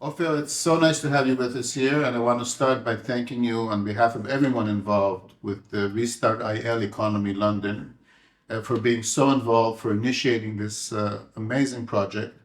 Ophir, it's so nice to have you with us here, and I want to start by thanking you on behalf of everyone involved with the Restart IL Economy London for being so involved, for initiating this amazing project.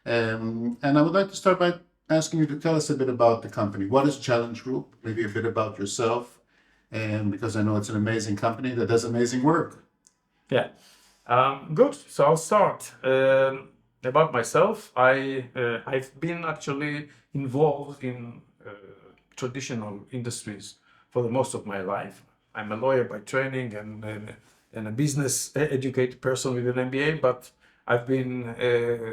And I would like to start by asking you to tell us a bit about the company. What is Challenge Group? Maybe a bit about yourself, and because I know it's an amazing company that does amazing work. Yeah, good. So I'll start about myself. I've been actually involved in traditional industries for the most of my life. I'm a lawyer by training and a business educated person with an MBA, but I've been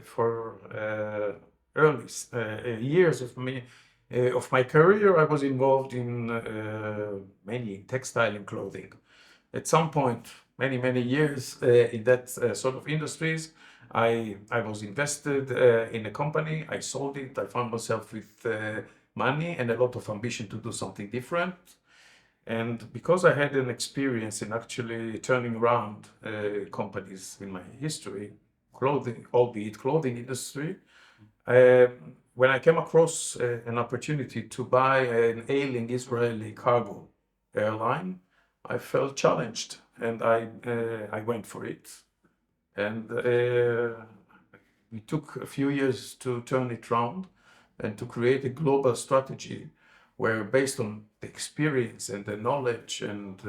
for early years of my career, I was involved in mainly textile and clothing. At some point, many years in that sort of industries, I was invested in a company. I sold it. I found myself with money and a lot of ambition to do something different. And because I had an experience in actually turning around companies in my history, clothing, albeit clothing industry, uh, when I came across an opportunity to buy an ailing Israeli cargo airline, I felt challenged, and I went for it. And it took a few years to turn it around and to create a global strategy where, based on the experience and the knowledge and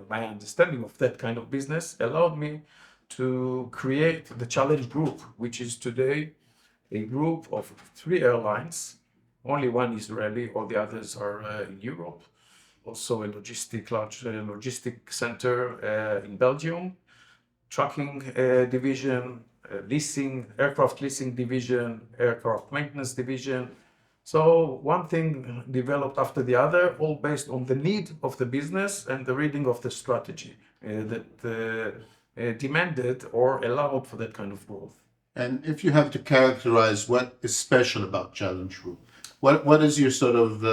my understanding of that kind of business, allowed me to create the Challenge Group, which is today a group of three airlines. Only one Israeli, all the others are in Europe. Also a large logistic center in Belgium, trucking division, aircraft leasing division, aircraft maintenance division. So one thing developed after the other, all based on the need of the business and the reading of the strategy that demanded or allowed for that kind of growth. And if you have to characterize what is special about Challenge Group, what is your sort of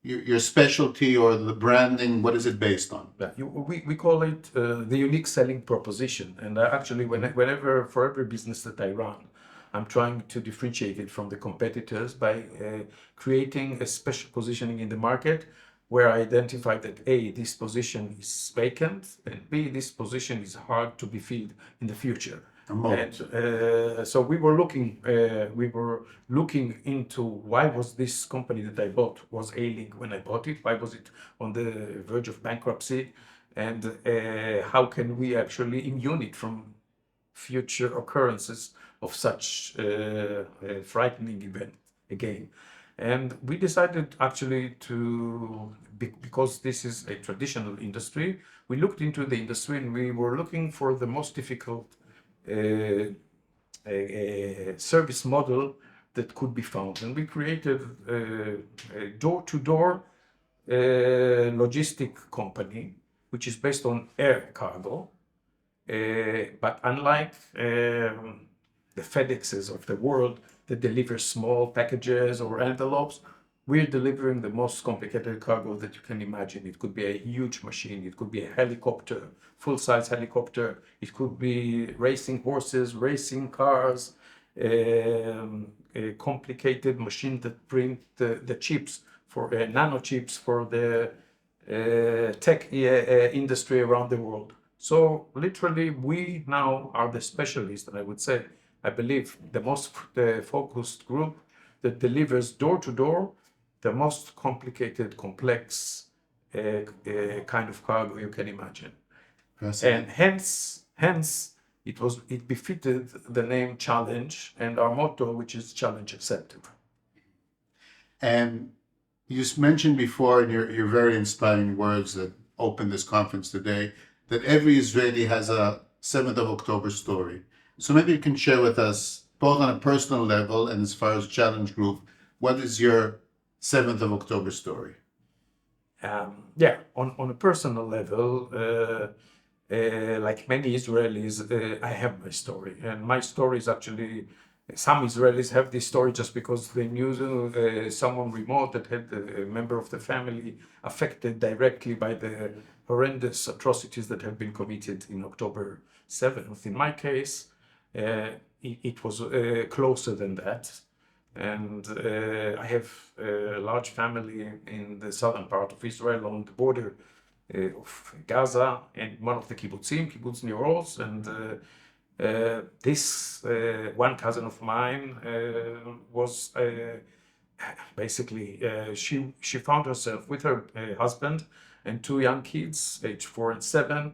your specialty or the branding? What is it based on? Yeah, we call it the unique selling proposition. And actually, whenever for every business that I run, I'm trying to differentiate it from the competitors by creating a special positioning in the market where I identify that A, this position is vacant, and B, this position is hard to be filled in the future. And so we were looking into why was this company that I bought was ailing when I bought it? Why was it on the verge of bankruptcy? And how can we actually immune it from future occurrences of such frightening event again? And we decided actually because this is a traditional industry, we looked into the industry and we were looking for the most difficult a service model that could be found. And we created a door-to-door logistic company, which is based on air cargo. But unlike the FedExes of the world that deliver small packages or envelopes, we're delivering the most complicated cargo that you can imagine. It could be a huge machine, it could be a helicopter, full-size helicopter, it could be racing horses, racing cars, a complicated machine that print the chips for nano chips for the tech industry around the world. So literally, we now are the specialists, and I would say, I believe, the most focused group that delivers door-to-door the most complicated, complex kind of cargo you can imagine. And hence, it befitted the name Challenge and our motto, which is Challenge Accepted. And you mentioned before in your very inspiring words that opened this conference today that every Israeli has a 7th of October story. So maybe you can share with us, both on a personal level and as far as Challenge Group, what is your 7th of October story? On a personal level, like many Israelis, I have my story. And my story is actually, some Israelis have this story just because they knew someone remote that had a member of the family affected directly by the horrendous atrocities that have been committed in October 7th. In my case, it was closer than that. And I have a large family in the southern part of Israel on the border of Gaza and one of the kibbutzim, kibbutz Nir Oz, and this one cousin of mine was basically she found herself with her husband and two young kids, aged 4 and 7,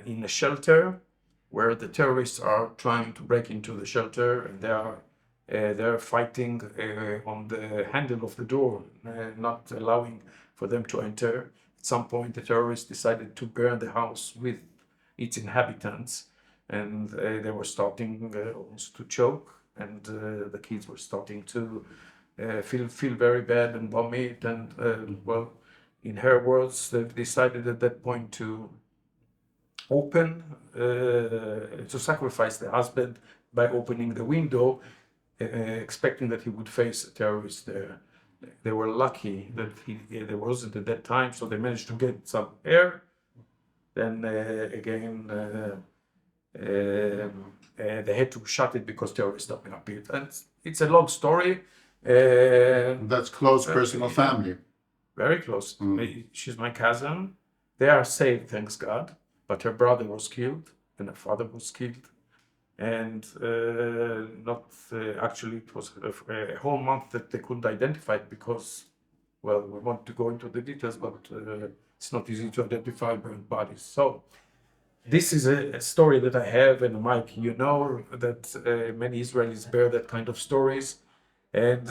in a shelter where the terrorists are trying to break into the shelter, and they're fighting on the handle of the door, not allowing for them to enter. At some point, the terrorists decided to burn the house with its inhabitants, and they were starting almost to choke, and the kids were starting to feel very bad and vomit, and well, in her words, they decided at that point to sacrifice the husband by opening the window, expecting that he would face a terrorist there. They were lucky that there wasn't at that time, so they managed to get some air. Then again, they had to shut it because terrorists appeared. And it's a long story. That's close personal family. Very close. She's my cousin. They are safe, thanks God. But her brother was killed, and her father was killed. And actually, it was a whole month that they couldn't identify it because, well, we want to go into the details, but it's not easy to identify burnt bodies. So this is a story that I have, and Mike, you know that many Israelis bear that kind of stories. And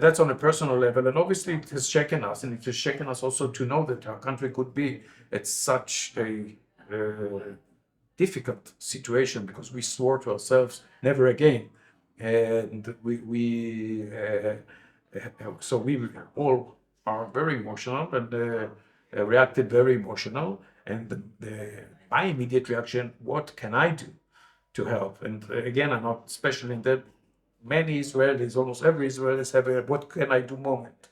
that's on a personal level, and obviously it has shaken us, and it has shaken us also to know that our country could be at such a difficult situation, because we swore to ourselves never again, and so we all are very emotional and reacted very emotional. And my immediate reaction: what can I do to help? And again, I'm not special in that. Many Israelis, almost every Israeli, have a "what can I do" moment.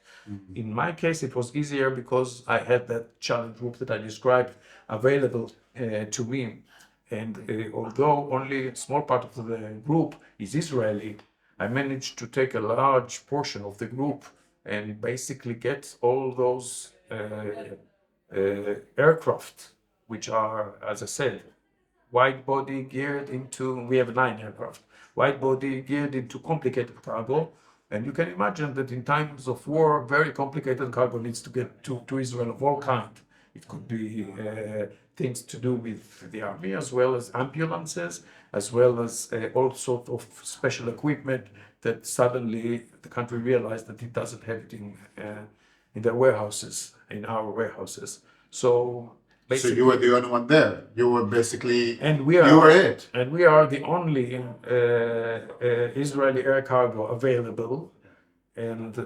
In my case, it was easier because I had that challenge group that I described available to me. And although only a small part of the group is Israeli, I managed to take a large portion of the group and basically get all those aircraft, which are, as I said, wide body geared into, we have 9 aircraft, wide body geared into complicated cargo. And you can imagine that in times of war, very complicated cargo needs to get to Israel of all kinds. It could be things to do with the army, as well as ambulances, as well as all sorts of special equipment that suddenly the country realized that it doesn't have it in their warehouses, in our warehouses. So basically, so you were the only one there. You were basically, and you were it. And we are the only Israeli air cargo available, and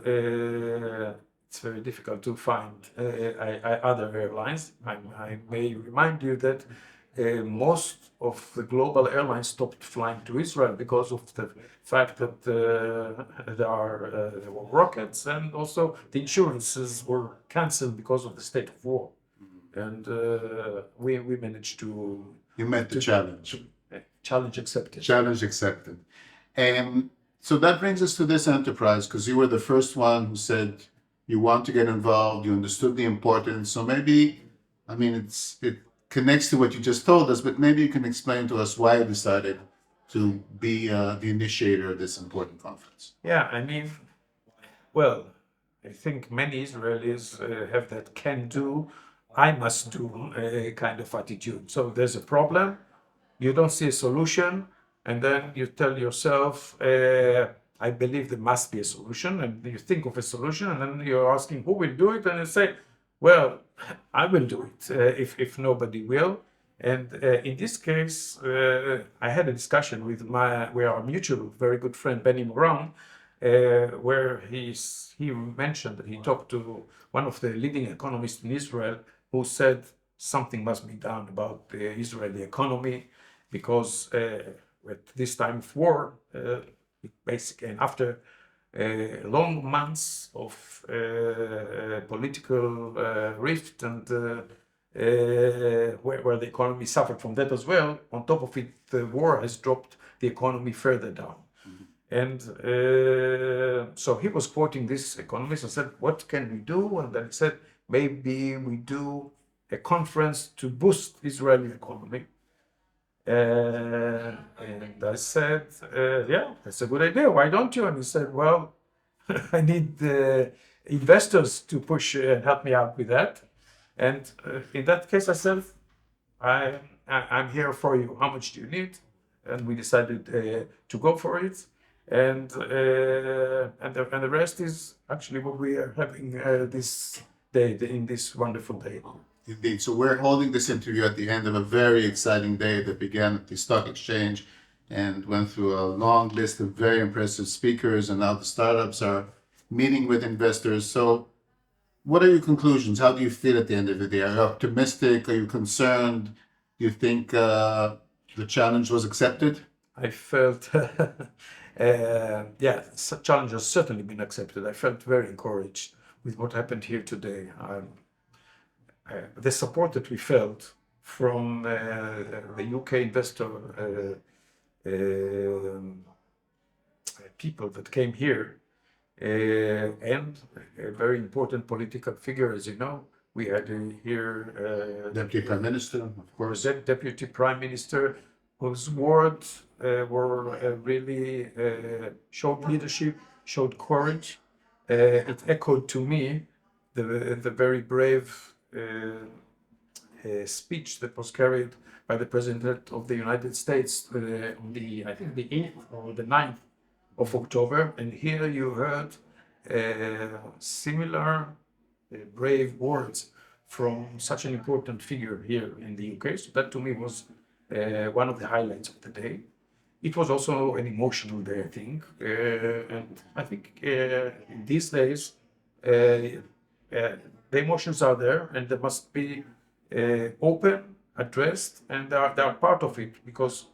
it's very difficult to find other airlines. I may remind you that most of the global airlines stopped flying to Israel because of the fact that there were rockets, and also the insurances were cancelled because of the state of war. And we managed to... You met the challenge. Challenge accepted. Challenge accepted. And so that brings us to this enterprise, because you were the first one who said you want to get involved, you understood the importance. So maybe, I mean, it connects to what you just told us, but maybe you can explain to us why you decided to be the initiator of this important conference. Yeah, I mean, well, I think many Israelis have that can-do, I must do kind of attitude. So there's a problem, you don't see a solution, and then you tell yourself, I believe there must be a solution, and you think of a solution, and then you're asking who will do it, and you say, well, I will do it if nobody will. And in this case, I had a discussion with our mutual very good friend Benny Moran, where he mentioned that he talked to one of the leading economists in Israel, who said something must be done about the Israeli economy, because at this time of war, basically, and after long months of political rift and where the economy suffered from that as well. On top of it, the war has dropped the economy further down. And so he was quoting this economist and said, what can we do? And then he said, maybe we do a conference to boost Israeli economy. And I said, yeah, that's a good idea. Why don't you? And he said, well, I need investors to push and help me out with that. And in that case, I said, I'm here for you. How much do you need? And we decided to go for it. And the rest is actually what we are having this day, in this wonderful day. Indeed. So we're holding this interview at the end of a very exciting day that began at the stock exchange and went through a long list of very impressive speakers, and now the startups are meeting with investors. So what are your conclusions? How do you feel at the end of the day? Are you optimistic? Are you concerned? Do you think the challenge was accepted? I felt, yeah, challenge has certainly been accepted. I felt very encouraged with what happened here today. The support that we felt from the UK investor people that came here, and a very important political figure, as you know, we had here Deputy Prime Minister, of course. Deputy Prime Minister, whose words were really showed leadership, showed courage. It echoed to me the very brave speech that was carried by the President of the United States on I think the 8th or the 9th of October. And here you heard similar brave words from such an important figure here in the UK. So that to me was one of the highlights of the day. It was also an emotional day, I think. And I think in these days, the emotions are there, and they must be open, addressed, and they are part of it. Because,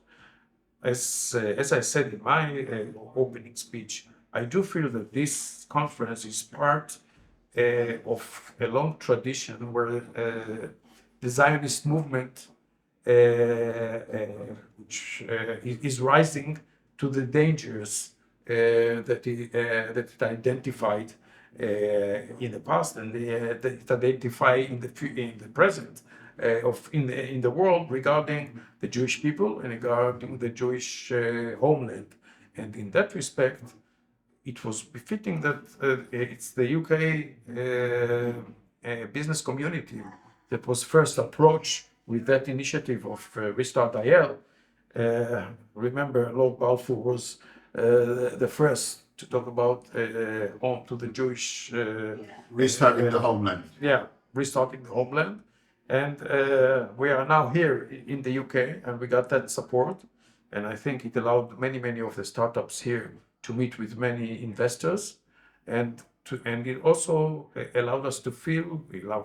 as I said in my opening speech, I do feel that this conference is part of a long tradition where the Zionist movement, which is rising to the dangers that it identified in the past, and that identify in the present in the world regarding the Jewish people and regarding the Jewish homeland. And in that respect, it was befitting that it's the UK business community that was first approached with that initiative of Restart IL. Remember, Lord Balfour was the first to talk about home to the Jewish Restarting the homeland. Yeah, restarting the homeland. And we are now here in the UK, and we got that support. And I think it allowed many of the startups here to meet with many investors, and it also allowed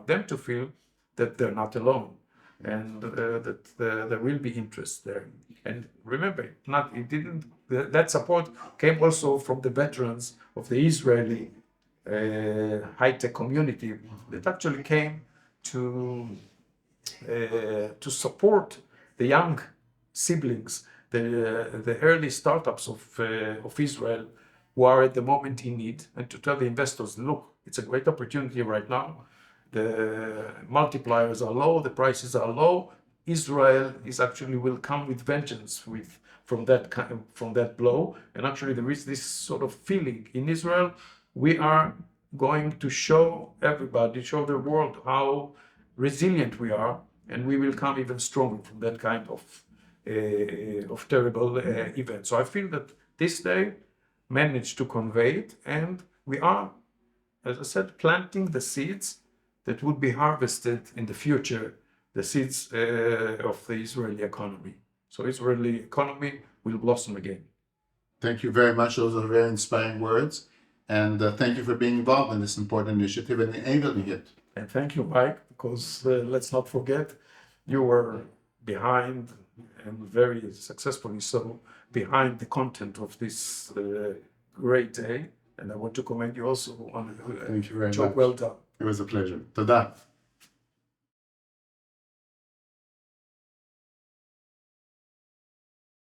them to feel that they're not alone, and that there will be interest there. And remember, that support came also from the veterans of the Israeli high-tech community that actually came to support the young siblings, the early startups of Israel, who are at the moment in need, and to tell the investors, look, it's a great opportunity right now. The multipliers are low, the prices are low. Israel will come with vengeance from that blow. And actually there is this sort of feeling in Israel. We are going to show everybody, show the world how resilient we are, and we will come even stronger from that kind of terrible event. So I feel that this day managed to convey it, and we are, as I said, planting the seeds that would be harvested in the future, the seeds of the Israeli economy. So Israeli economy will blossom again. Thank you very much. Those are very inspiring words. And thank you for being involved in this important initiative and enabling it. And thank you, Mike, because let's not forget, you were behind, and very successfully so, behind the content of this great day. And I want to commend you also on Thank you very job much. well done. It was a pleasure. Toda.